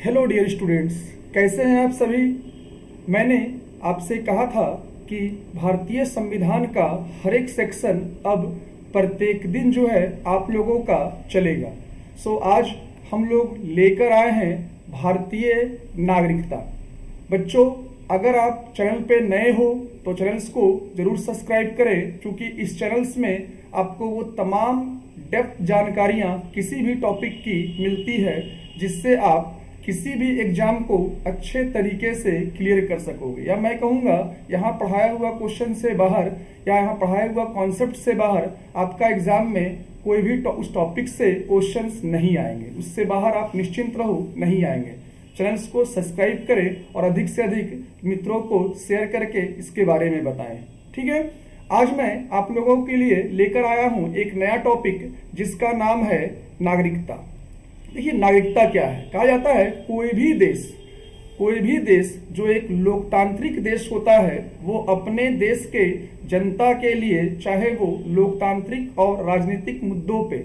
Hello dear students, कैसे हैं आप सभी। मैंने आपसे कहा था कि भारतीय संविधान का हर एक सेक्शन अब प्रत्येक दिन जो है आप लोगों का चलेगा। आज हम लोग लेकर आए हैं भारतीय नागरिकता। बच्चों, अगर आप चैनल पे नए हो तो चैनल्स को जरूर सब्सक्राइब करें, क्योंकि इस चैनल्स में आपको वो तमाम डेप्थ जानकारियाँ किसी भी टॉपिक की मिलती है जिससे आप किसी भी एग्जाम को अच्छे तरीके से क्लियर कर सकोगे। या मैं कहूँगा यहाँ पढ़ाया हुआ क्वेश्चन से बाहर या यहाँ पढ़ाया हुआ कॉन्सेप्ट से बाहर आपका एग्जाम में कोई भी उस टॉपिक से क्वेश्चंस नहीं आएंगे। उससे बाहर आप निश्चिंत रहो, नहीं आएंगे। चैनल्स को सब्सक्राइब करें और अधिक से अधिक मित्रों को शेयर करके इसके बारे में बताएं। ठीक है, आज मैं आप लोगों के लिए लेकर आया हूँ एक नया टॉपिक जिसका नाम है नागरिकता। देखिए, नागरिकता क्या है। कहा जाता है कोई भी देश जो एक लोकतांत्रिक देश होता है वो अपने देश के जनता के लिए, चाहे वो लोकतांत्रिक और राजनीतिक मुद्दों पे,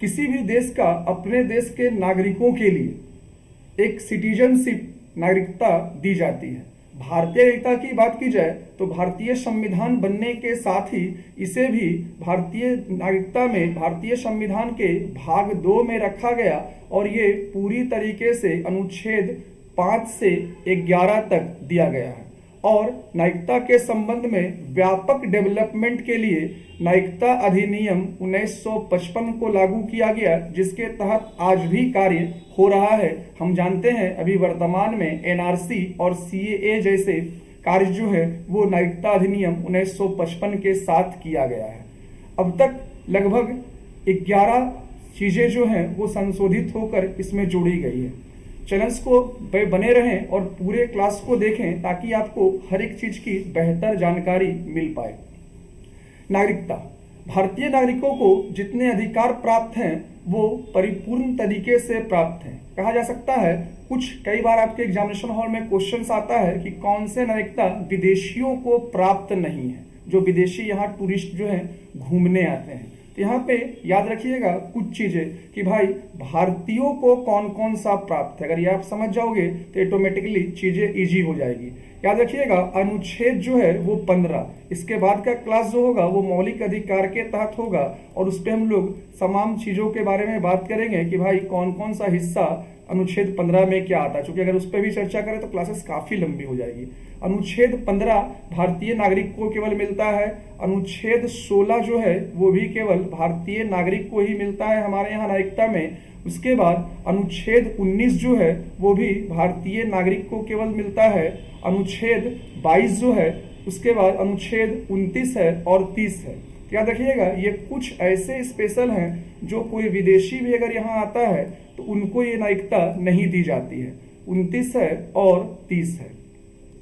किसी भी देश का अपने देश के नागरिकों के लिए एक सिटीजनशिप नागरिकता दी जाती है। भारतीय नागरिकता की बात की जाए तो भारतीय संविधान बनने के साथ ही इसे भी भारतीय नागरिकता में भारतीय संविधान के भाग 2 में रखा गया और ये पूरी तरीके से अनुच्छेद 5 से 11 तक दिया गया है। और नागरिकता के संबंध में व्यापक डेवलपमेंट के लिए नागरिकता अधिनियम 1955 को लागू किया गया, जिसके तहत आज भी कार्य हो रहा है। हम जानते हैं अभी वर्तमान में एनआरसी और सीएए जैसे कार्य जो है वो नागरिकता अधिनियम 1955 के साथ किया गया है। अब तक लगभग 11 चीजें जो हैं वो संशोधित होकर इसमें जोड़ी गई है। चैनल्स को बने रहें और पूरे क्लास को देखें ताकि आपको हर एक चीज की बेहतर जानकारी मिल पाए। नागरिकता, भारतीय नागरिकों को जितने अधिकार प्राप्त हैं वो परिपूर्ण तरीके से प्राप्त हैं। कहा जा सकता है कई बार आपके एग्जामिनेशन हॉल में क्वेश्चंस आता है कि कौन से नागरिकता विदेशियों को प्राप्त नहीं है, जो विदेशी यहाँ टूरिस्ट जो हैं घूमने आते हैं। तो यहाँ पे याद रखिएगा कुछ चीजें कि भाई भारतीयों को कौन कौन सा प्राप्त है। अगर ये आप समझ जाओगे तो ऑटोमेटिकली चीजें इजी हो जाएगी। याद रखिएगा अनुच्छेद जो है वो 15, इसके बाद का क्लास जो होगा वो मौलिक अधिकार के तहत होगा और उस पर हम लोग तमाम चीजों के बारे में बात करेंगे कि भाई कौन कौन सा हिस्सा अनुच्छेद 15 में क्या आता है। क्योंकि अगर उस पर भी चर्चा करें तो क्लासेस काफी लंबी हो जाएगी। अनुच्छेद 15 भारतीय नागरिक को केवल मिलता है। अनुच्छेद 16 जो है वो भी केवल भारतीय नागरिक को ही मिलता है हमारे यहाँ नागरिकता में। उसके बाद अनुच्छेद 19 जो है वो भी भारतीय नागरिक को केवल मिलता है। अनुच्छेद 22 जो है, उसके बाद अनुच्छेद 29 है और 30 है। याद रखिएगा ये कुछ ऐसे स्पेशल हैं जो कोई विदेशी भी अगर यहाँ आता है तो उनको ये नागरिकता नहीं दी जाती है। 29 है और 30 है।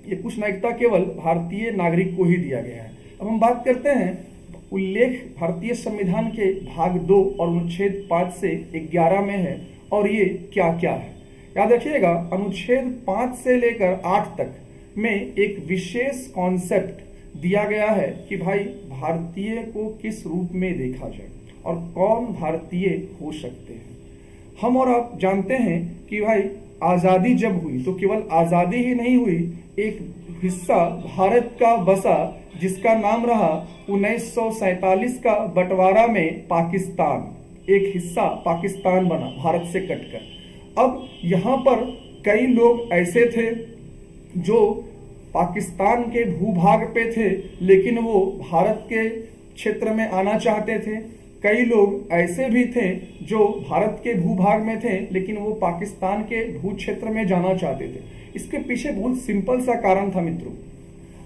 ये कुछ नागरिकता केवल भारतीय नागरिक को ही दिया गया है। अब हम बात करते हैं उल्लेख भारतीय संविधान के भाग 2 और अनुच्छेद 5 से 11 में है और ये क्या क्या है। याद रखिएगा अनुच्छेद 5 से लेकर 8 तक में एक विशेष कॉन्सेप्ट दिया गया है कि भाई भारतीय को किस रूप में देखा जाए और कौन भारतीय हो सकते हैं। हम और आप जानते हैं कि भाई आजादी जब हुई तो केवल आजादी ही नहीं हुई, एक हिस्सा भारत का बसा जिसका नाम रहा 1947 का बंटवारा में पाकिस्तान। एक हिस्सा पाकिस्तान बना भारत से कटकर। अब यहाँ पर कई लोग ऐसे थे जो पाकिस्तान के भूभाग पे थे लेकिन वो भारत के क्षेत्र में आना चाहते थे। कई लोग ऐसे भी थे जो भारत के भूभाग में थे लेकिन वो पाकिस्तान के भू क्षेत्र में जाना चाहते थे। इसके पीछे बहुत सिंपल सा कारण था मित्रों।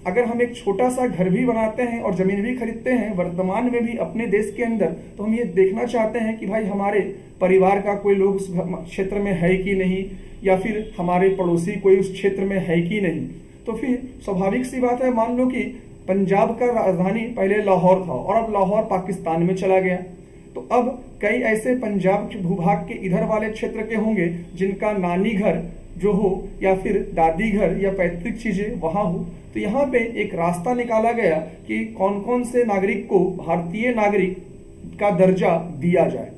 अगर हम एक छोटा सा घर भी बनाते हैं और जमीन भी खरीदते हैं वर्तमान में भी अपने देश के अंदर, तो हम ये देखना चाहते हैं कि भाई हमारे परिवार का कोई लोग उस क्षेत्र में है कि नहीं, या फिर हमारे पड़ोसी कोई उस क्षेत्र में है कि नहीं। तो फिर स्वाभाविक सी बात है, मान लो कि पंजाब का राजधानी पहले लाहौर था और अब लाहौर पाकिस्तान में चला गया, तो अब कई ऐसे पंजाब के भूभाग के इधर वाले क्षेत्र के होंगे जिनका नानी घर जो हो या फिर दादी घर या पैतृक चीजें वहां हो। तो यहाँ पे एक रास्ता निकाला गया कि कौन कौन से नागरिक को भारतीय नागरिक का दर्जा दिया जाए।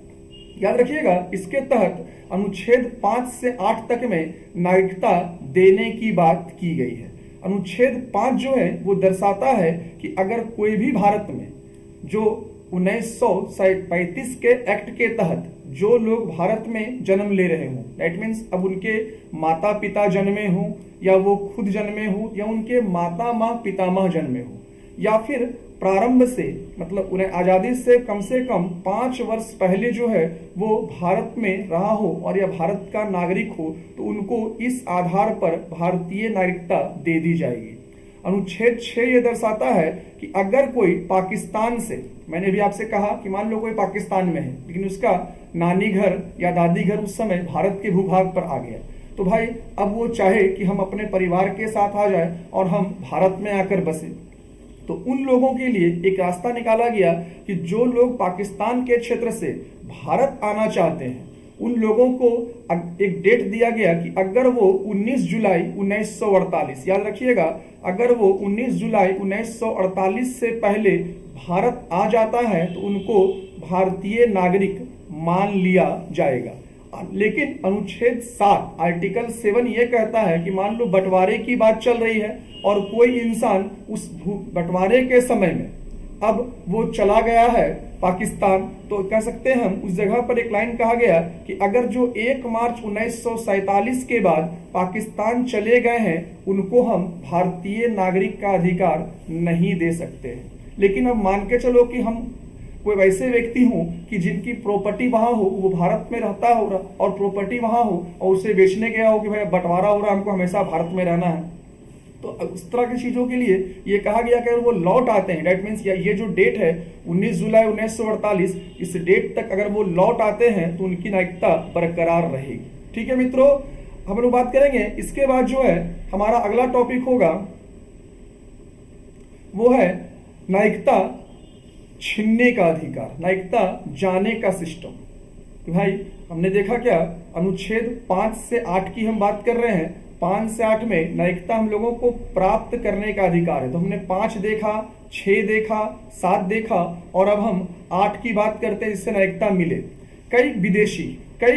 याद रखिएगा इसके तहत अनुच्छेद 5 से 8 तक में नागरिकता देने की बात की गई है। अनुच्छेद 5 जो है वो दर्शाता है कि अगर कोई भी भारत में जो 1935 के एक्ट के तहत जो लोग भारत में जन्म ले रहे हों, दैट मीन्स अब उनके माता पिता जन्मे हों या वो खुद जन्मे हों या उनके माता माँ पितामह जन्मे हों या फिर प्रारंभ से मतलब उन्हें आज़ादी से कम 5 वर्ष पहले जो है वो भारत में रहा हो और या भारत का नागरिक हो, तो उनको इस आधार पर भारतीय नागरिकता दे दी जाएगी। अनुच्छेद 6 ये दर्शाता है कि अगर कोई पाकिस्तान से, मैंने भी आपसे कहा कि मान लो कोई पाकिस्तान में है लेकिन उसका नानी घर या दादी घर उस समय भारत के भूभाग पर आ गया, तो भाई अब वो चाहे कि हम अपने परिवार के साथ आ जाए और हम भारत में आकर बसे, तो उन लोगों के लिए एक रास्ता निकाला गया कि जो लोग पाकिस्तान के क्षेत्र से भारत आना चाहते हैं उन लोगों को एक डेट दिया गया कि अगर वो 19 जुलाई 1948, याद रखिएगा, अगर वो 19 जुलाई 1948 से पहले भारत आ जाता है तो उनको भारतीय नागरिक मान लिया जाएगा। लेकिन अनुच्छेद 7 आर्टिकल 7 ये कहता है कि मान लो बंटवारे की बात चल रही है और कोई इंसान उस बंटवारे के समय में अब वो चला गया है पाकिस्तान, तो कह सकते हैं हम उस जगह पर एक लाइन कहा गया कि अगर जो 1 मार्च 1947 के बाद पाकिस्तान चले गए हैं उनको हम भारतीय नागरिक का अधिकार नहीं दे सकते हैं। लेकिन अब मान के चलो कि हम कोई वैसे व्यक्ति हो कि जिनकी प्रॉपर्टी वहां हो, वो भारत में रहता हो और प्रॉपर्टी वहां हो और उसे बेचने गया हो कि भाई बंटवारा हो रहा है, हमको हमेशा भारत में रहना है, तो उस तरह की चीजों के लिए ये कहा गया कि अगर वो लौट आते हैं, डेट मीन्स ये जो डेट है 19 जुलाई 1948, इस डेट तक अगर वो लौट आते हैं तो उनकी नागरिकता बरकरार रहेगी। ठीक है मित्रों, हम लोग बात करेंगे। इसके बाद जो है हमारा अगला टॉपिक होगा वो है नागरिकता छीनने का अधिकार, नागरिकता जाने का सिस्टम। तो भाई हमने देखा क्या, अनुच्छेद 5 से 8 की हम बात कर रहे हैं। 5 से 8 में नागरिकता हम लोगों को प्राप्त करने का अधिकार है। तो हमने 5 देखा, 6 देखा, 7 देखा और अब हम 8 की बात करते हैं जिससे नागरिकता मिले। कई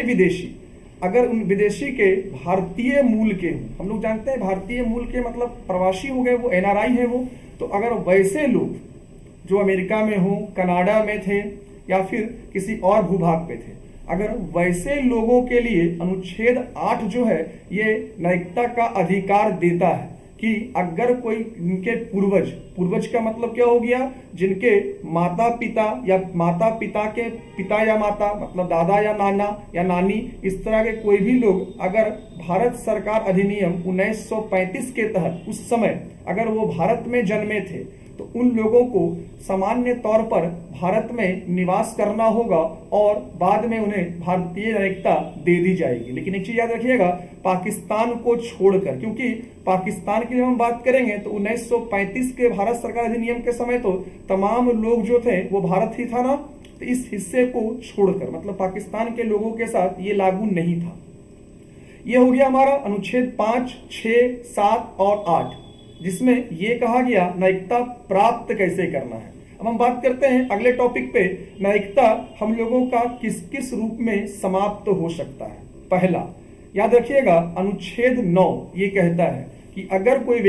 विदेशी अगर उन विदेशी के भारतीय मूल के हों, हम लोग जानते हैं भारतीय मूल के मतलब प्रवासी हो गए, वो NRI है वो, तो अगर वैसे लोग जो अमेरिका में हो, कनाडा में थे या फिर किसी और भूभाग पे थे, अगर वैसे लोगों के लिए अनुच्छेद 8 जो है ये नागरिकता का अधिकार देता है कि अगर कोई इनके पूर्वज का मतलब क्या हो गया, जिनके माता पिता या माता पिता के पिता या माता मतलब दादा या नाना या नानी, इस तरह के कोई भी लोग अगर भारत सरकार अधिनियम 1935 के तहत उस समय अगर वो भारत में जन्मे थे तो उन लोगों को सामान्य तौर पर भारत में निवास करना होगा और बाद में उन्हें भारतीय नागरिकता दे दी जाएगी। लेकिन एक चीज याद रखिएगा, पाकिस्तान को छोड़कर, क्योंकि पाकिस्तान की जब हम बात करेंगे तो 1935 के भारत सरकार अधिनियम के समय तो तमाम लोग जो थे वो भारत ही था ना, तो इस हिस्से को छोड़कर मतलब पाकिस्तान के लोगों के साथ ये लागू नहीं था। ये हो गया हमारा अनुच्छेद 5, 6, 7 और 8, जिसमें यह कहा गया नागरिकता प्राप्त कैसे करना है। अब हम बात करते हैं अगले टॉपिक पे, नागरिकता हम लोगों का किस किस रूप में समाप्त हो सकता है। पहला याद रखिएगा, अनुच्छेद 9 ये कहता है कि अगर कोई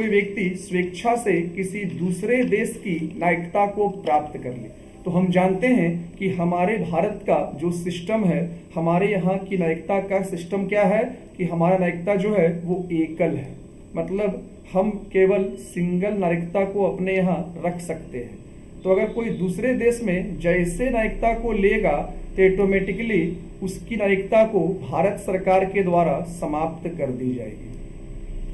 व्यक्ति स्वेच्छा से किसी दूसरे देश की नागरिकता को प्राप्त कर ले, तो हम जानते हैं कि हमारे भारत का जो सिस्टम है, हमारे यहाँ की नागरिकता का सिस्टम क्या है कि हमारा नागरिकता जो है वो एकल है, मतलब हम केवल सिंगल नागरिकता को अपने यहाँ रख सकते हैं। तो अगर कोई दूसरे देश में जैसे नागरिकता को लेगा तो ऑटोमेटिकली उसकी नागरिकता को भारत सरकार के द्वारा समाप्त कर दी जाएगी।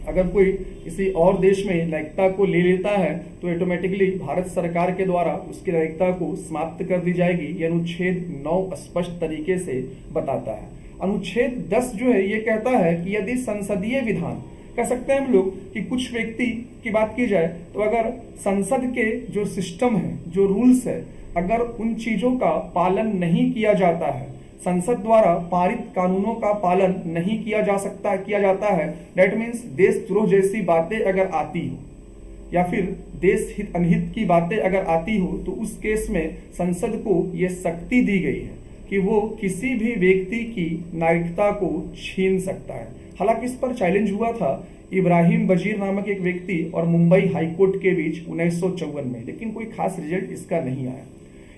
अगर कोई किसी और देश में नागरिकता को ले लेता है तो ऑटोमेटिकली भारत सरकार के द्वारा उसकी नागरिकता को समाप्त कर दी जाएगी। यह अनुच्छेद 9 स्पष्ट तरीके से बताता है। अनुच्छेद 10 जो है ये कहता है कि यदि संसदीय विधान, कह सकते हैं हम लोग कि कुछ व्यक्ति की बात की जाए तो अगर संसद के जो सिस्टम है, जो रूल्स है, अगर उन चीजों का पालन नहीं किया जाता है, संसद द्वारा पारित कानूनों का पालन नहीं किया जाता है, दैट मीन्स देशद्रोह जैसी बातें अगर आती हो या फिर देश हित अनहित की बातें अगर आती हो तो उस केस में संसद को ये शक्ति दी गई है कि वो किसी भी व्यक्ति की नागरिकता को छीन सकता है। हालांकि इस पर चैलेंज हुआ था इब्राहिम बजीर नामक एक व्यक्ति और मुंबई हाईकोर्ट के बीच 1954 में, लेकिन कोई खास रिजल्ट इसका नहीं आया।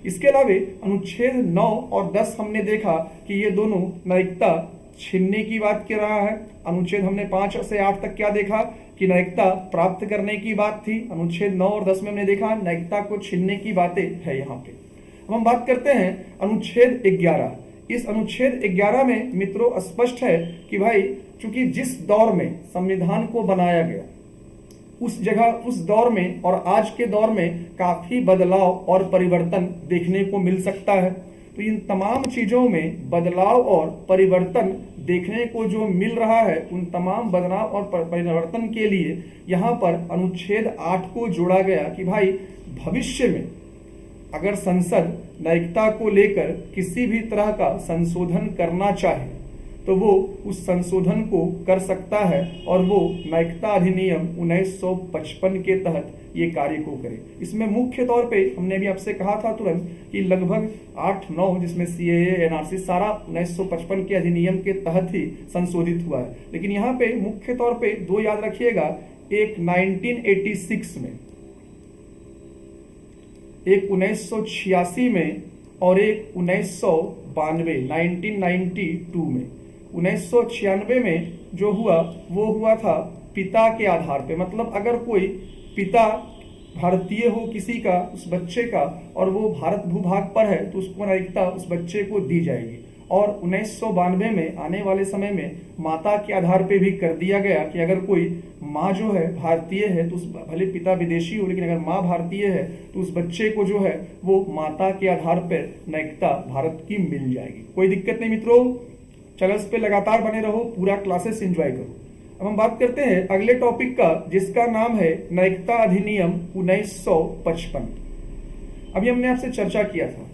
इसके अलावा अनुच्छेद 9 और 10 हमने देखा कि ये दोनों नागरिकता छीनने की बात कर रहा है। अनुच्छेद हमने 5 से 8 तक क्या देखा कि नागरिकता प्राप्त करने की बात थी। अनुच्छेद 9 और 10 में हमने देखा नागरिकता को छीनने की बातें है यहाँ पे। अब हम बात करते हैं अनुच्छेद 11। इस अनुच्छेद 11 में मित्रों स्पष्ट है कि भाई चूंकि जिस दौर में संविधान को बनाया गया उस जगह उस दौर में और आज के दौर में काफी बदलाव और परिवर्तन देखने को मिल सकता है। तो इन तमाम चीजों में बदलाव और परिवर्तन देखने को जो मिल रहा है, उन तमाम बदलाव और परिवर्तन के लिए यहाँ पर अनुच्छेद 8 को जोड़ा गया कि भाई भविष्य में अगर संसद नागरिकता को लेकर किसी भी तरह का संशोधन करना चाहे तो वो उस संशोधन को कर सकता है और वो नागरिकता अधिनियम 1955 के तहत ये कार्य को करे। इसमें मुख्य तौर पे हमने भी आपसे कहा था तुरंत कि लगभग 8-9 जिसमें सीएए एनआरसी सारा 1955 के अधिनियम के तहत ही संशोधित हुआ है। लेकिन यहाँ पे मुख्य तौर पे दो याद रखिएगा, एक 1986 में, एक 1986 में और एक 1992 में। 1996 में जो हुआ वो हुआ था पिता के आधार पे, मतलब अगर कोई पिता भारतीय हो किसी का, उस बच्चे का, और वो भारत भूभाग पर है तो उसको नागरिकता उस बच्चे को दी जाएगी। और 1992 में आने वाले समय में माता के आधार पे भी कर दिया गया कि अगर कोई माँ जो है भारतीय है तो उस भले पिता विदेशी हो लेकिन अगर माँ भारतीय है तो उस बच्चे को जो है वो माता के आधार पर नागरिकता भारत की मिल जाएगी। कोई दिक्कत नहीं मित्रों, चैनल पे लगातार बने रहो, पूरा क्लासेस एंजॉय करो। अब हम बात करते हैं अगले टॉपिक का जिसका नाम है नागरिकता अधिनियम 1955। अभी हमने आपसे चर्चा किया था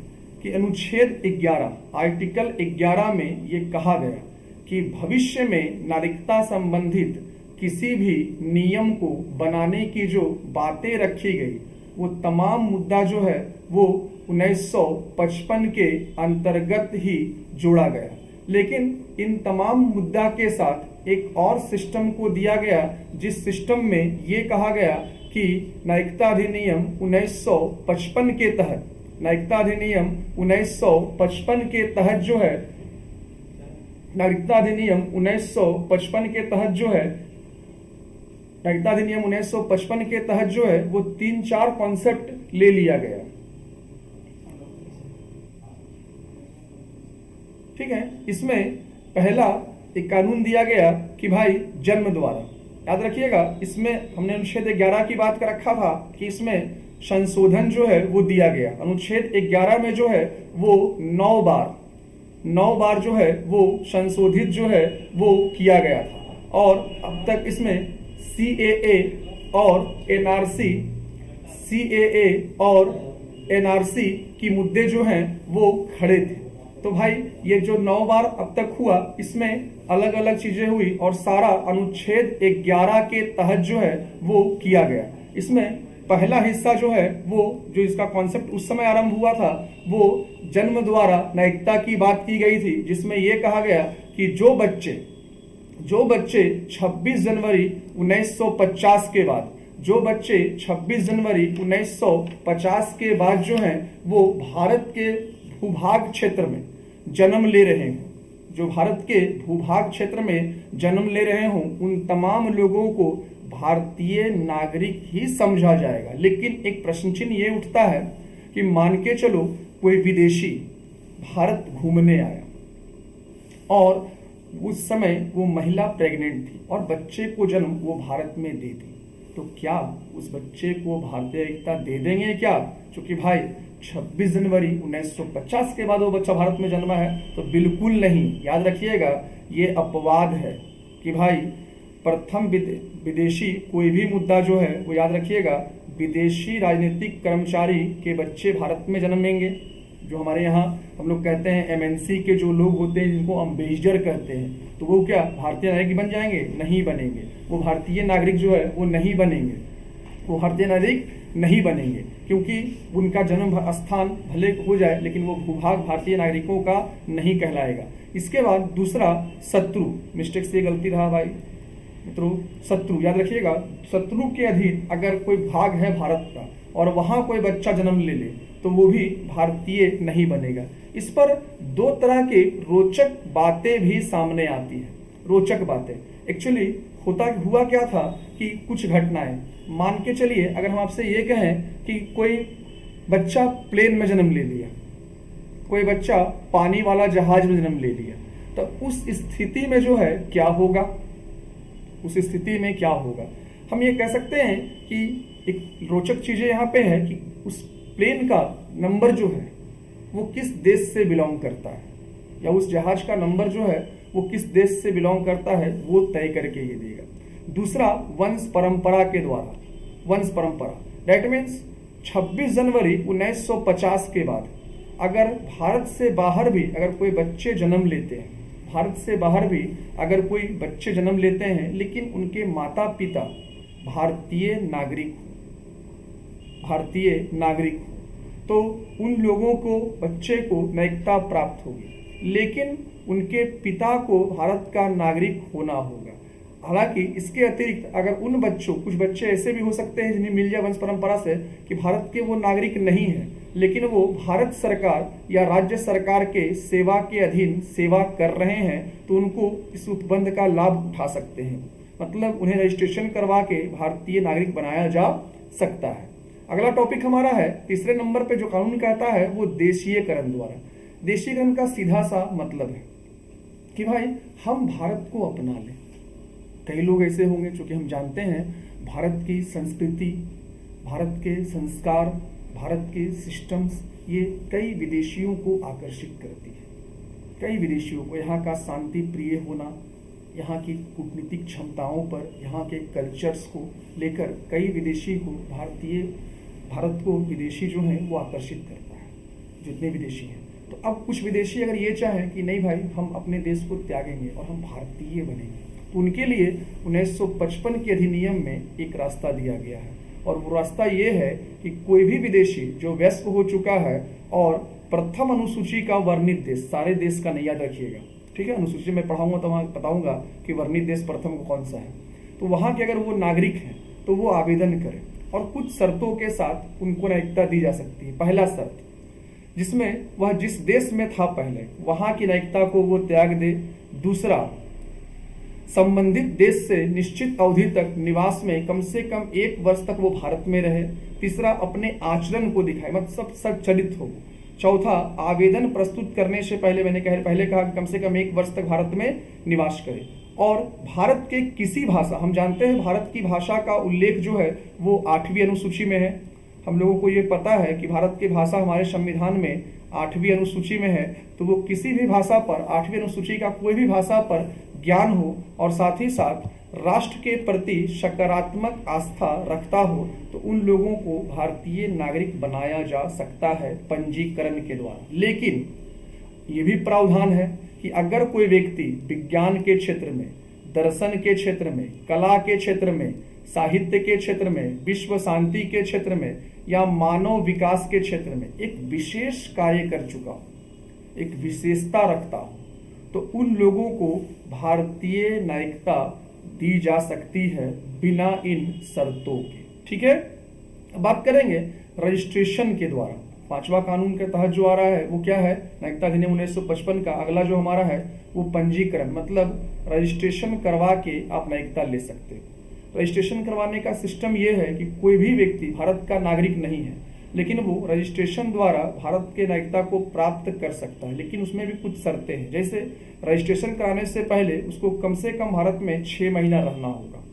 कि अनुच्छेद 11 आर्टिकल 11 में ये कहा गया कि भविष्य में नागरिकता संबंधित किसी भी नियम को बनाने की जो बातें रखी गई वो तमाम मुद्दा जो है वो 1955 के अंतर्गत ही जोड़ा गया। लेकिन इन तमाम मुद्दा के साथ एक और सिस्टम को दिया गया जिस सिस्टम में ये कहा गया कि नागरिकता अधिनियम 1955 के तहत, नागरिकता अधिनियम 1955 के तहत जो है, नागरिकता अधिनियम 1955 के तहत जो है, नागरिकता अधिनियम 1955 के तहत जो है वो 3-4 कॉन्सेप्ट ले लिया गया। ठीक है, इसमें पहला एक कानून दिया गया कि भाई जन्म द्वारा, याद रखिएगा इसमें हमने अनुच्छेद 11 की बात कर रखा था कि इसमें संशोधन जो है वो दिया गया। अनुच्छेद 11 में जो है वो 9 बार जो है वो संशोधित जो है वो किया गया था और अब तक इसमें सीएए और एनआरसी की मुद्दे जो हैं वो खड़े थे। तो भाई ये जो 9 बार अब तक हुआ इसमें अलग अलग चीजें हुई और सारा अनुच्छेद 11 के तहत जो है वो किया गया। इसमें पहला हिस्सा जो है वो जो इसका कॉन्सेप्ट उस समय आरंभ हुआ था वो जन्म द्वारा नागरिकता की बात की गई थी, जिसमें ये कहा गया कि जो बच्चे 26 जनवरी 1950 के बाद, जो बच्चे 26 जनवरी 1950 के बाद जो हैं वो भारत के भूभाग क्षेत्र में जन्म ले रहे हैं, जो भारत के भूभाग क्षेत्र में जन्म ले रहे हों, उन तमाम लोगों को भारतीय नागरिक ही समझा जाएगा। लेकिन एक प्रश्न चिन्ह ये उठता है कि मान के चलो कोई विदेशी भारत घूमने आया और उस समय वो महिला प्रेग्नेंट थी और बच्चे को जन्म वो भारत में दे दी, तो क्या उस बच्चे को भारतीय नागरिकता दे देंगे क्या? क्योंकि भाई 26 जनवरी 1950 के बाद वो बच्चा भारत में जन्मा है, तो बिल्कुल नहीं। याद रखिएगा ये अपवाद है कि भाई प्रथम विदेशी कोई भी मुद्दा जो है वो याद रखिएगा, विदेशी राजनीतिक कर्मचारी के बच्चे भारत में जन्मेंगे। जो हमारे यहाँ हम लोग कहते हैं एमएनसी के जो लोग होते हैं जिनको अम्बेसडर कहते हैं, तो वो क्या भारतीय नागरिक बन जाएंगे? नहीं बनेंगे, वो भारतीय नागरिक जो है वो नहीं बनेंगे। वो भारतीय नागरिक नहीं बनेंगे, क्योंकि उनका जन्म स्थान भले हो जाए लेकिन वो भूभाग भारतीय नागरिकों का नहीं कहलाएगा। इसके बाद दूसरा शत्रु, मिस्टेक से गलती रहा भाई मित्रों, शत्रु याद रखिएगा, शत्रु के अधीन अगर कोई भाग है भारत का और वहां कोई बच्चा जन्म ले ले तो वो भी भारतीय नहीं बनेगा। इस पर दो तरह के रोचक बातें भी सामने आती है। रोचक बातें एक्चुअली हुआ क्या था कि कुछ घटनाएं, मान के चलिए अगर हम आपसे ये कहें कि कोई बच्चा प्लेन में जन्म ले लिया, कोई बच्चा पानी वाला जहाज में जन्म ले लिया, तो उस स्थिति में जो है क्या होगा, उस स्थिति में क्या होगा। हम ये कह सकते हैं कि एक रोचक चीजें यहाँ पे है कि उस प्लेन का नंबर जो है वो किस देश से बिलोंग करता है, या उस जहाज का नंबर जो है वो किस देश से बिलोंग करता है, वो तय करके ये देगा। दूसरा वंश परंपरा के द्वारा, वंश परंपरा दैट मीन्स 26 जनवरी 1950 के बाद अगर भारत से बाहर भी अगर कोई बच्चे जन्म लेते हैं, भारत से बाहर भी अगर कोई बच्चे जन्म लेते हैं लेकिन उनके माता पिता भारतीय नागरिक तो उन लोगों को, बच्चे को नागरिकता प्राप्त होगी, लेकिन उनके पिता को भारत का नागरिक होना होगा। हालांकि इसके अतिरिक्त अगर उन बच्चों, कुछ बच्चे ऐसे भी हो सकते हैं जिन्हें मिल जाए वंश परंपरा से कि भारत के वो नागरिक नहीं है लेकिन वो भारत सरकार या राज्य सरकार के सेवा के अधीन सेवा कर रहे हैं, तो उनको इस उपबंध का लाभ उठा सकते हैं, मतलब उन्हें रजिस्ट्रेशन करवा के भारतीय नागरिक बनाया जा सकता है। अगला टॉपिक हमारा है तीसरे नंबर पे जो कानून कहता है वो देशीयकरण द्वारा। देशीयकरण का सीधा सा मतलब है कि भाई हम भारत को अपना लें। कई लोग ऐसे होंगे क्योंकि हम जानते हैं भारत की संस्कृति, भारत के संस्कार, भारत के सिस्टम्स ये कई विदेशियों को आकर्षित करती है। कई विदेशियों को यहाँ का शांति प्रिय होना, यहाँ की कूटनीतिक क्षमताओं पर, यहाँ के कल्चर्स को लेकर कई विदेशी को भारत को विदेशी जो हैं वो आकर्षित करता है, जितने विदेशी हैं। तो अब कुछ विदेशी अगर ये चाहें कि नहीं भाई हम अपने देश को त्यागेंगे और हम भारतीय बनेंगे, तो उनके लिए 1955 के अधिनियम में एक रास्ता दिया गया है, और वो रास्ता ये है कि कोई भी विदेशी जो वयस्क हो चुका है और प्रथम अनुसूची का वर्णित देश, सारे देश का नहीं याद रखिएगा, ठीक है, अनुसूची में पढ़ाऊंगा तो वहाँ बताऊंगा कि वर्णित देश प्रथम कौन सा है, तो वहाँ के अगर वो नागरिक हैं तो वो आवेदन करें और कुछ शर्तों के साथ उनको नागरिकता दी जा सकती है। पहला शर्त, जिसमें वह जिस देश में था पहले वहां की नागरिकता को वो त्याग दे। दूसरा, संबंधित देश से निश्चित अवधि तक निवास में कम से कम 1 वर्ष तक वो भारत में रहे। तीसरा, अपने आचरण को दिखाए, मतलब सच्चरित हो। चौथा, आवेदन प्रस्तुत करने से पहले मैंने पहले कहा कि कम से कम 1 वर्ष तक भारत में निवास करे। और भारत के किसी भाषा, हम जानते हैं भारत की भाषा का उल्लेख जो है वो 8वीं अनुसूची में है। हम लोगों को ये पता है कि भारत की भाषा हमारे संविधान में 8वीं अनुसूची में है, तो वो किसी भी भाषा पर, 8वीं अनुसूची का कोई भी भाषा पर ज्ञान हो और साथ ही साथ राष्ट्र के प्रति सकारात्मक आस्था रखता हो, तो उन लोगों को भारतीय नागरिक बनाया जा सकता है पंजीकरण के द्वारा। लेकिन ये भी प्रावधान है कि अगर कोई व्यक्ति विज्ञान के क्षेत्र में, दर्शन के क्षेत्र में, कला के क्षेत्र में, साहित्य के क्षेत्र में, विश्व शांति के क्षेत्र में या मानव विकास के क्षेत्र में एक विशेष कार्य कर चुका हो, एक विशेषता रखता हो, तो उन लोगों को भारतीय नागरिकता दी जा सकती है बिना इन शर्तों के। ठीक है, अब बात करेंगे रजिस्ट्रेशन के द्वारा। 5वां कानून के तहत जो आ रहा है वो क्या है, नागरिकता अधिनियम 1955 का अगला जो हमारा है वो पंजीकरण, मतलब रजिस्ट्रेशन करवा के आप नागरिकता ले सकते हो। रजिस्ट्रेशन करवाने का सिस्टम ये है कि कोई भी व्यक्ति भारत का नागरिक नहीं है लेकिन वो रजिस्ट्रेशन द्वारा भारत के नागरिकता को प्राप्त कर सकता है, लेकिन उसमें भी कुछ शर्तें हैं। जैसे रजिस्ट्रेशन कराने से पहले उसको कम से कम भारत में 6 महीना रहना होगा,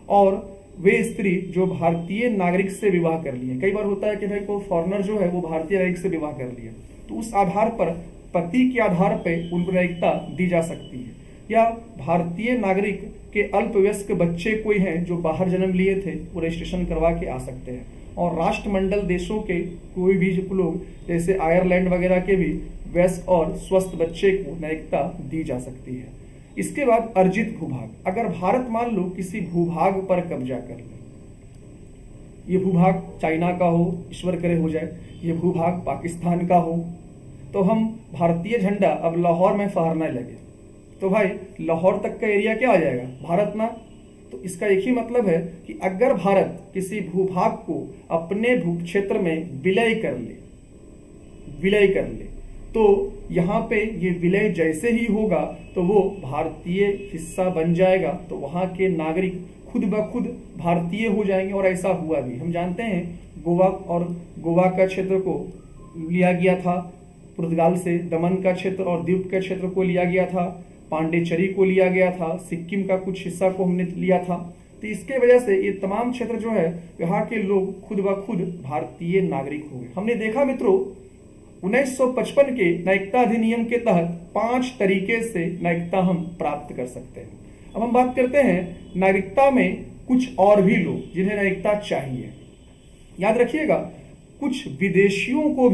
और वे स्त्री जो भारतीय नागरिक से विवाह कर लिए, कई बार होता है कि भाई कोई फॉरेनर जो है वो भारतीय नागरिक से विवाह कर लिया, तो उस आधार पर पति के आधार पर उनको नागरिकता दी जा सकती है। या भारतीय नागरिक के अल्पवयस्क बच्चे कोई हैं जो बाहर जन्म लिए थे, वो रजिस्ट्रेशन करवा के आ सकते हैं। और राष्ट्रमंडल देशों के कोई भी लोग जैसे आयरलैंड वगैरह के भी वयस्क और स्वस्थ बच्चे को नागरिकता दी जा सकती है। इसके बाद अर्जित भूभाग, अगर भारत मान लो किसी भूभाग पर कब्जा कर ले, ये भूभाग चाइना का हो, ईश्वर करे हो जाए, ये भूभाग पाकिस्तान का हो, तो हम भारतीय झंडा अब लाहौर में फहरने लगे, तो भाई लाहौर तक का एरिया क्या आ जाएगा, भारत ना। तो इसका एक ही मतलब है कि अगर भारत किसी भूभाग को अपने भू क्षेत्र में विलय कर ले तो यहाँ पे ये विलय जैसे ही होगा तो वो भारतीय हिस्सा बन जाएगा, तो वहाँ के नागरिक खुद ब खुद भारतीय हो जाएंगे। और ऐसा हुआ भी, हम जानते हैं गोवा का क्षेत्र को लिया गया था पुर्तगाल से, दमन का क्षेत्र और द्वीप का क्षेत्र को लिया गया था, पांडिचेरी को लिया गया था, सिक्किम का कुछ हिस्सा को हमने लिया था। तो इसके वजह से ये तमाम क्षेत्र जो है यहाँ के लोग खुद ब खुद भारतीय नागरिक हो गए। हमने देखा मित्रों 1955 के नागरिकता अधिनियम के तहत 5 तरीके से नागरिकता हम प्राप्त कर सकते हैं। अब हम बात करते हैं नागरिकता में कुछ और भी लोग जिन्हें नागरिकता चाहिए। याद रखिएगा कुछ विदेशियों को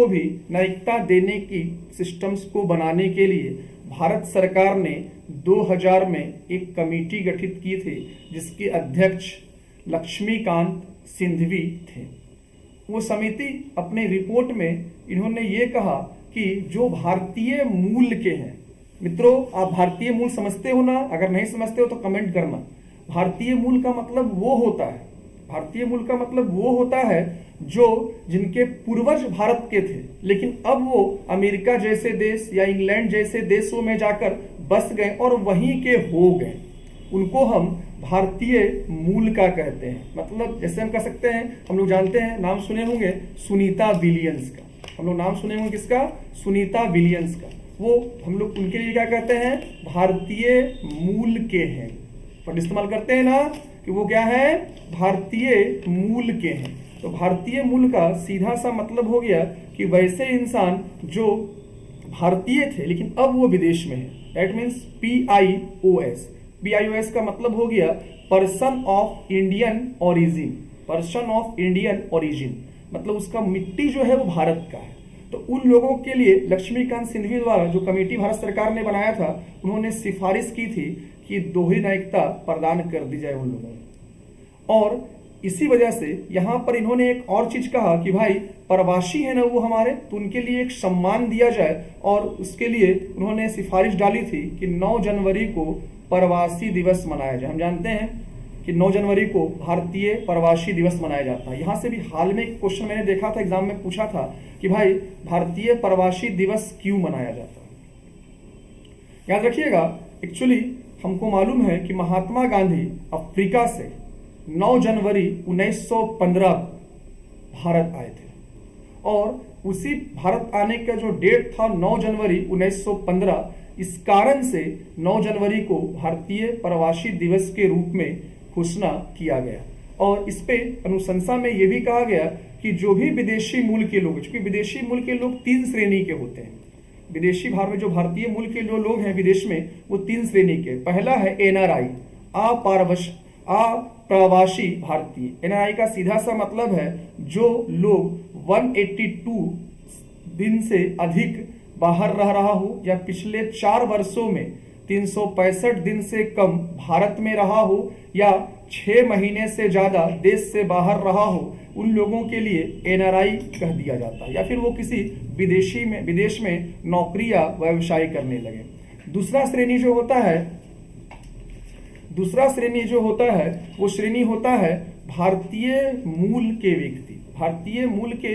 भी नागरिकता देने की सिस्टम्स को बनाने के लिए भारत सरकार ने 2000 में एक कमेटी गठित की थी जिसके अध्यक्ष लक्ष्मीकांत सिंघवी थे। वो समिति अपने रिपोर्ट में इन्होंने ये कहा कि जो भारतीय मूल के हैं, मित्रों आप भारतीय मूल समझते हो ना, अगर नहीं समझते हो तो कमेंट करना। भारतीय मूल का मतलब वो होता है जो जिनके पूर्वज भारत के थे लेकिन अब वो अमेरिका जैसे देश या इंग्लैंड जैसे देशों में जाकर बस गए और वहीं के हो गए, उनको हम भारतीय मूल का कहते हैं। मतलब जैसे हम कह सकते हैं, हम लोग जानते हैं, नाम सुने होंगे सुनीता विलियम्स का, हम लोग नाम सुने होंगे किसका, सुनीता विलियम्स का। वो हम लोग उनके लिए क्या कहते हैं, भारतीय मूल के हैं। पर इस्तेमाल करते हैं ना कि वो क्या है, भारतीय मूल के हैं। तो भारतीय मूल का सीधा सा मतलब हो गया कि वैसे इंसान जो भारतीय थे लेकिन अब वो विदेश में है। दैट मीन्स PIOS का मतलब हो गया पर्सन ऑफ इंडियन ओरिजिन, मतलब उसका मिट्टी जो है वो भारत का है। तो उन लोगों के लिए लक्ष्मीकांत सिंघवी द्वारा जो कमेटी भारत सरकार ने बनाया था, उन्होंने सिफारिश की थी कि दोहरी नागरिकता प्रदान कर दी जाए उन लोगों को। और इसी वजह से यहाँ पर इन्होंने एक और चीज कहा कि भाई प्रवासी है ना वो हमारे, तो उनके लिए एक सम्मान दिया जाए। और उसके लिए उन्होंने सिफारिश डाली थी कि 9 जनवरी को प्रवासी दिवस मनाया जाए। हम जानते हैं कि 9 जनवरी को भारतीय प्रवासी दिवस मनाया जाता है। यहाँ से भी हाल में एक क्वेश्चन मैंने देखा था, एग्जाम में पूछा था कि भाई भारतीय प्रवासी दिवस क्यों मनाया जाता है। याद रखिएगा, एक्चुअली हमको मालूम है कि महात्मा गांधी अफ्रीका से 9 जनवरी 1915 भारत आए थे और उसी भारत आने का जो डेट था 9 जनवरी 1915, इस कारण से 9 जनवरी को भारतीय प्रवासी दिवस के रूप में घोषणा किया गया। और इस पे अनुशंसा में यह भी कहा गया कि जो भी विदेशी मूल के लोग, क्योंकि विदेशी मूल के लोग 3 श्रेणी के होते हैं। विदेशी भारत में जो भारतीय मूल के जो लोग हैं विदेश में, वो 3 श्रेणी के। पहला है NRI, अप्रवासी भारतीय। NRI का सीधा सा मतलब है जो लोग 182 दिन से अधिक बाहर रह रहा हो या पिछले 4 वर्षों में 365 दिन से कम भारत में रहा हो या 6 महीने से ज्यादा देश से बाहर रहा हो, उन लोगों के लिए NRI कह दिया जाता है। या फिर वो किसी विदेश में नौकरी या व्यवसाय करने लगे। दूसरा श्रेणी जो होता है वो श्रेणी होता है भारतीय मूल के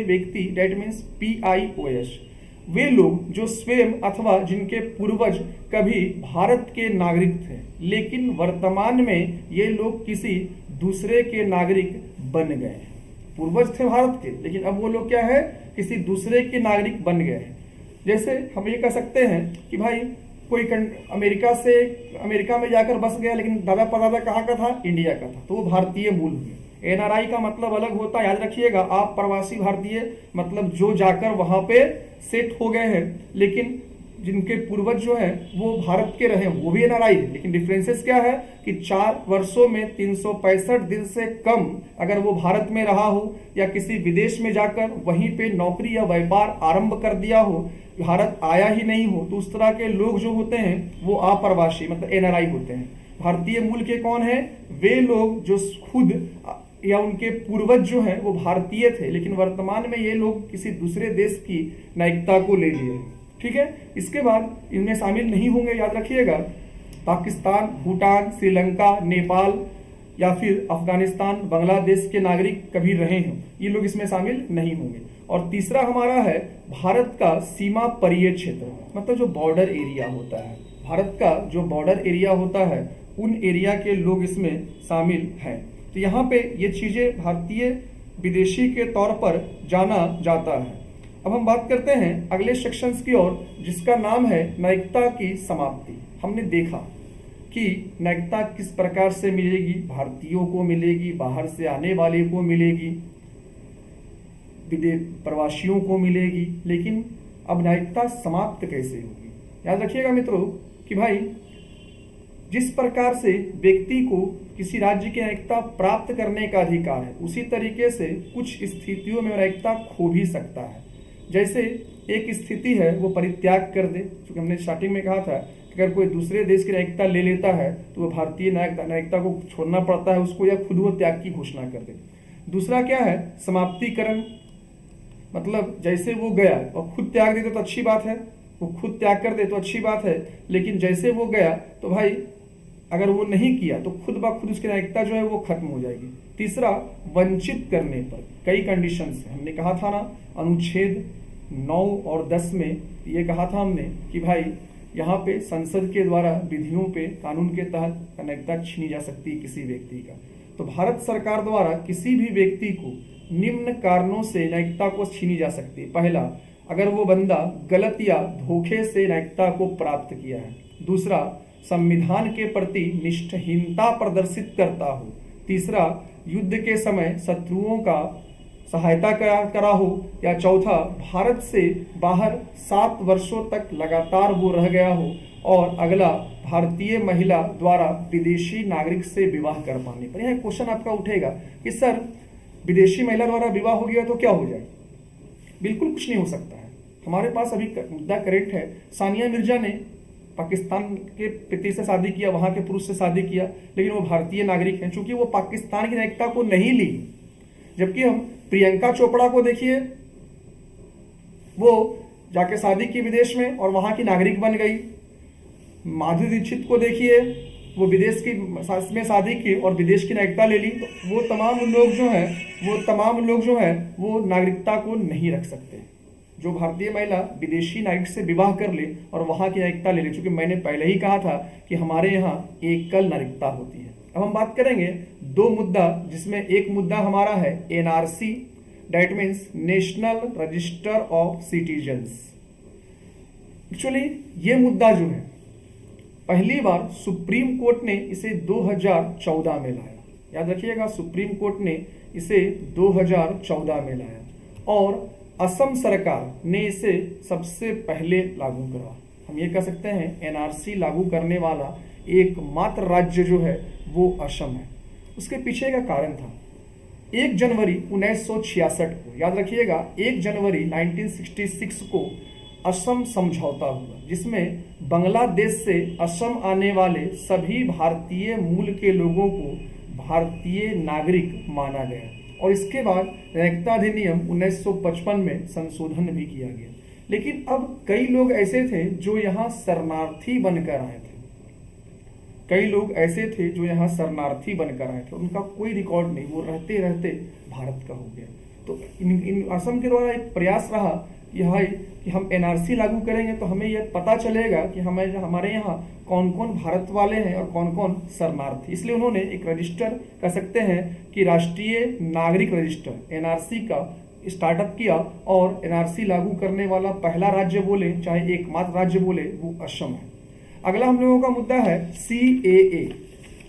व्यक्ति, दैट मीन्स PIOS। वे लोग जो स्वयं अथवा जिनके पूर्वज कभी भारत के नागरिक थे लेकिन वर्तमान में ये लोग किसी दूसरे के नागरिक बन गए। पूर्वज थे भारत के लेकिन अब वो लोग क्या है, किसी दूसरे के नागरिक बन गए हैं। जैसे हम ये कह सकते हैं कि भाई कोई अमेरिका में जाकर बस गया लेकिन दादा परदादा कहाँ का था, इंडिया का था, तो वो भारतीय मूल हुए। NRI का मतलब अलग होता है, याद रखिएगा। आप प्रवासी भारतीय मतलब जो जाकर वहां पे सेट हो गए हैं लेकिन जिनके पूर्वज जो हैं वो भारत के रहे, वो भी NRI है। लेकिन डिफरेंसेस क्या है कि 4 वर्षों में 365 दिन से कम अगर वो भारत में रहा हो या किसी विदेश में जाकर वहीं पे नौकरी या व्यापार आरंभ कर दिया हो, भारत आया ही नहीं हो, तो उस तरह के लोग जो होते हैं वो अप्रवासी मतलब NRI होते हैं। भारतीय मूल के कौन है, वे लोग जो खुद या उनके पूर्वज जो हैं वो भारतीय थे, लेकिन वर्तमान में ये लोग किसी दूसरे देश की नागरिकता को ले लिए। ठीक है, इसके बाद इनमें शामिल नहीं होंगे, याद रखिएगा, पाकिस्तान, भूटान, श्रीलंका, नेपाल या फिर अफगानिस्तान, बांग्लादेश के नागरिक कभी रहे हैं, ये लोग इसमें शामिल नहीं होंगे। और तीसरा हमारा है भारत का सीमा परिय क्षेत्र, मतलब जो बॉर्डर एरिया होता है, भारत का जो बॉर्डर एरिया होता है उन एरिया के लोग इसमें शामिल हैं। तो यहाँ पे ये चीजें भारतीय विदेशी के तौर पर जाना जाता है। अब हम बात करते हैं अगले सेक्शंस की ओर, जिसका नाम है नागरिकता की समाप्ति। हमने देखा कि नागरिकता किस प्रकार से मिलेगी, भारतीयों को मिलेगी, बाहर से आने वाले को मिलेगी, विदेश प्रवासियों को मिलेगी, लेकिन अब नागरिकता समाप्त कैसे होगी। याद रखिएगा मित्रों कि भाई जिस प्रकार से व्यक्ति को किसी राज्य की नागरिकता प्राप्त करने का अधिकार है, उसी तरीके से कुछ स्थितियों में नागरिकता खो भी सकता है। जैसे एक स्थिति है वो परित्याग कर दे, क्योंकि हमने स्टार्टिंग में कहा था कि अगर कोई दूसरे देश की नागरिकता ले लेता है तो वो भारतीय नागरिकता को छोड़ना पड़ता है उसको, या खुद वो त्याग की घोषणा कर दे। दूसरा क्या है, समाप्तिकरण, मतलब जैसे वो गया और खुद त्याग दे तो अच्छी बात है, वो खुद त्याग कर दे तो अच्छी बात है, लेकिन जैसे वो गया तो भाई अगर वो नहीं किया तो खुद ब खुद उसकी नागरिकता जो है वो खत्म हो जाएगी। तीसरा, वंचित करने पर कई कंडीशंस है, हमने कहा था ना अनुच्छेद 9 और 10 में ये कहा था हमने कि भाई यहाँ पे संसद के द्वारा विधियों पे कानून के तहत नागरिकता छीनी जा सकती है किसी व्यक्ति का। तो भारत सरकार द्वारा किसी भी व्यक्ति को निम्न कारणों से नागरिकता को छीनी जा सकती है। पहला, अगर वो बंदा गलत या धोखे से नागरिकता को प्राप्त किया है। दूसरा, संविधान के प्रति निष्ठाहीनता प्रदर्शित करता हो। तीसरा, युद्ध के समय शत्रुओं का सहायता करा हो। या चौथा, भारत से बाहर 7 वर्षों तक लगातार वो रह गया हो। और अगला, भारतीय महिला द्वारा विदेशी नागरिक से विवाह कर पाने पर। यह क्वेश्चन आपका उठेगा कि सर विदेशी महिला द्वारा विवाह हो गया तो क्या हो जाए। बिल्कुल कुछ नहीं हो सकता है। हमारे पास अभी मुद्दा करेक्ट है, सानिया मिर्जा ने पाकिस्तान के पति से शादी किया, वहां के पुरुष से शादी किया, लेकिन वो भारतीय नागरिक हैं, चूंकि वो पाकिस्तान की नागरिकता को नहीं ली। जबकि हम प्रियंका चोपड़ा को देखिए, वो जाके शादी की विदेश में और वहां की नागरिक बन गई। माधुरी दीक्षित को देखिए, वो विदेश की में शादी की और विदेश की नागरिकता ले ली। तो वो तमाम लोग जो हैं वो नागरिकता को नहीं रख सकते। जो भारतीय महिला विदेशी नागरिक से विवाह कर ले और वहां की नागरिकता ले ले, चूंकि मैंने पहले ही कहा था कि हमारे यहाँ एकल नागरिकता होती है। अब हम बात करेंगे 2 मुद्दा, जिसमें एक मुद्दा हमारा है NRC, that means national register of citizens. Actually ये मुद्दा जो है पहली बार सुप्रीम कोर्ट ने इसे 2014 में लाया। याद रखिएगा, सुप्रीम कोर्ट ने इसे 2014 में लाया और असम सरकार ने इसे सबसे पहले लागू करा। हम ये कह सकते हैं एनआरसी लागू करने वाला एकमात्र राज्य जो है वो असम है। उसके पीछे का कारण था 1 जनवरी 1966 को, याद रखिएगा 1 जनवरी 1966 को असम समझौता हुआ, जिसमें बांग्लादेश से असम आने वाले सभी भारतीय मूल के लोगों को भारतीय नागरिक माना गया। और इसके बाद नागरिकता अधिनियम 1955 में संशोधन भी किया गया। लेकिन अब कई लोग ऐसे थे जो यहाँ शरणार्थी बनकर आए थे, उनका कोई रिकॉर्ड नहीं, वो रहते रहते भारत का हो गया। तो इन असम के द्वारा एक प्रयास रहा कि हम एनआरसी लागू करेंगे तो हमें यह पता चलेगा कि हमारे यहाँ कौन कौन भारत वाले हैं और कौन कौन शरणार्थी। इसलिए उन्होंने एक रजिस्टर कह सकते हैं कि राष्ट्रीय नागरिक रजिस्टर एनआरसी का स्टार्टअप किया और एनआरसी लागू करने वाला पहला राज्य बोले, चाहे एकमात्र राज्य बोले, वो असम है। अगला हम लोगों का मुद्दा है CAA,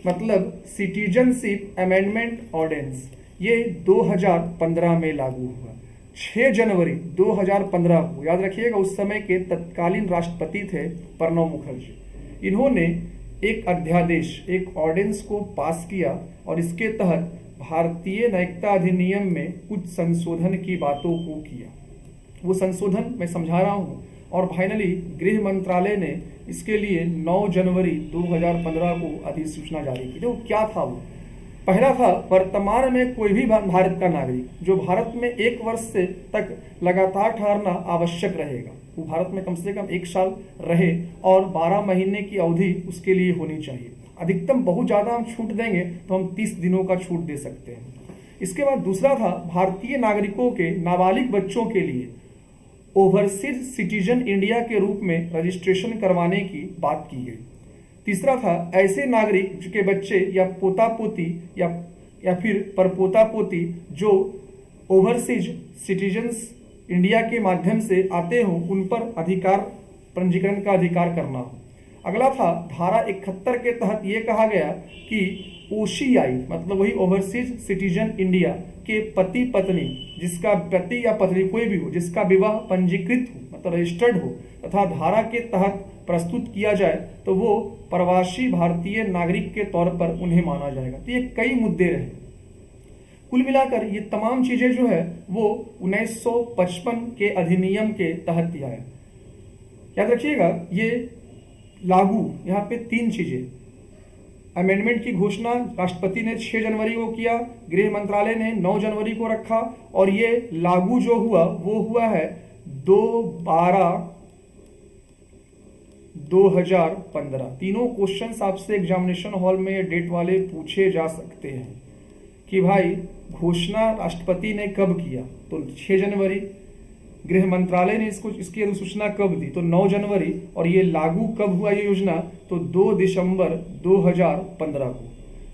मतलब सिटीजनशिप अमेंडमेंट ऑर्डिनेंस। ये 2015 में लागू हुआ, 6 जनवरी 2015 को। याद रखिएगा, उस समय के तत्कालीन राष्ट्रपति थे प्रणब मुखर्जी। इन्होंने एक अध्यादेश, एक ऑर्डिनेंस को पास किया और इसके तहत भारतीय नागरिकता अधिनियम में कुछ संशोधन की बातों को किया। वो संशोधन मैं समझा रहा हूँ और फाइनली गृह मंत्रालय ने इसके लिए 9 जनवरी 2015 को अधिसूचना जारी की। देखो क्या था वो, पहला था, वर्तमान में कोई भी भारत का नागरिक जो भारत में 1 वर्ष से तक लगातार ठहरना आवश्यक रहेगा, वो भारत में कम से कम 1 साल रहे और 12 महीने की अवधि उसके लिए होनी चाहिए। अधिकतम बहुत ज़्यादा हम छूट देंगे तो हम 30 दिनों का छूट दे सकते हैं। इसके बाद दूसरा था, भारतीय नागरिकों के नाबालिग बच्चों के लिए ओवरसीज सिटीजन इंडिया के रूप में रजिस्ट्रेशन करवाने की बात की गई। तीसरा था, ऐसे नागरिक के बच्चे या पोता पोती या फिर परपोता पोती जो ओवरसीज सिटीजन्स इंडिया के माध्यम से आते हों, उन पर पंजीकरण का अधिकार करना हो। अगला था, धारा 71 के तहत ये कहा गया कि OCI मतलब वही ओवरसीज सिटीजन इंडिया के पति पत्नी, जिसका पति या पत्नी कोई भी हो, जिसका विवाह पंजीकृत हो मतलब रजिस्टर्ड हो तथा धारा के तहत प्रस्तुत किया जाए तो वो प्रवासी भारतीय नागरिक के तौर पर उन्हें माना जाएगा। तो ये कई मुद्दे रहे। कुल मिलाकर ये तमाम चीजें जो है वो 1955 के अधिनियम के तहत दिया है। याद रखिएगा, ये लागू यहाँ पे 3 चीजें, अमेंडमेंट की घोषणा राष्ट्रपति ने 6 जनवरी को किया, गृह मंत्रालय ने 9 जनवरी को रखा और ये लागू जो हुआ वो हुआ है 2/12/2015। तीनों क्वेश्चंस आपसे एग्जामिनेशन हॉल में डेट वाले पूछे जा सकते हैं कि भाई घोषणा राष्ट्रपति ने कब किया, तो 6 जनवरी, गृह मंत्रालय ने इसकी अधिसूचना कब दी, तो 9 जनवरी, और ये लागू कब हुआ ये योजना, तो 2 दिसंबर 2015 को।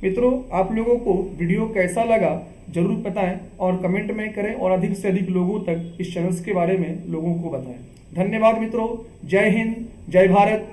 मित्रों, आप लोगों को वीडियो कैसा लगा जरूर बताएं और कमेंट में करें और अधिक से अधिक लोगों तक इस चैनल के बारे में लोगों को बताएं। धन्यवाद मित्रों, जय हिंद, जय भारत।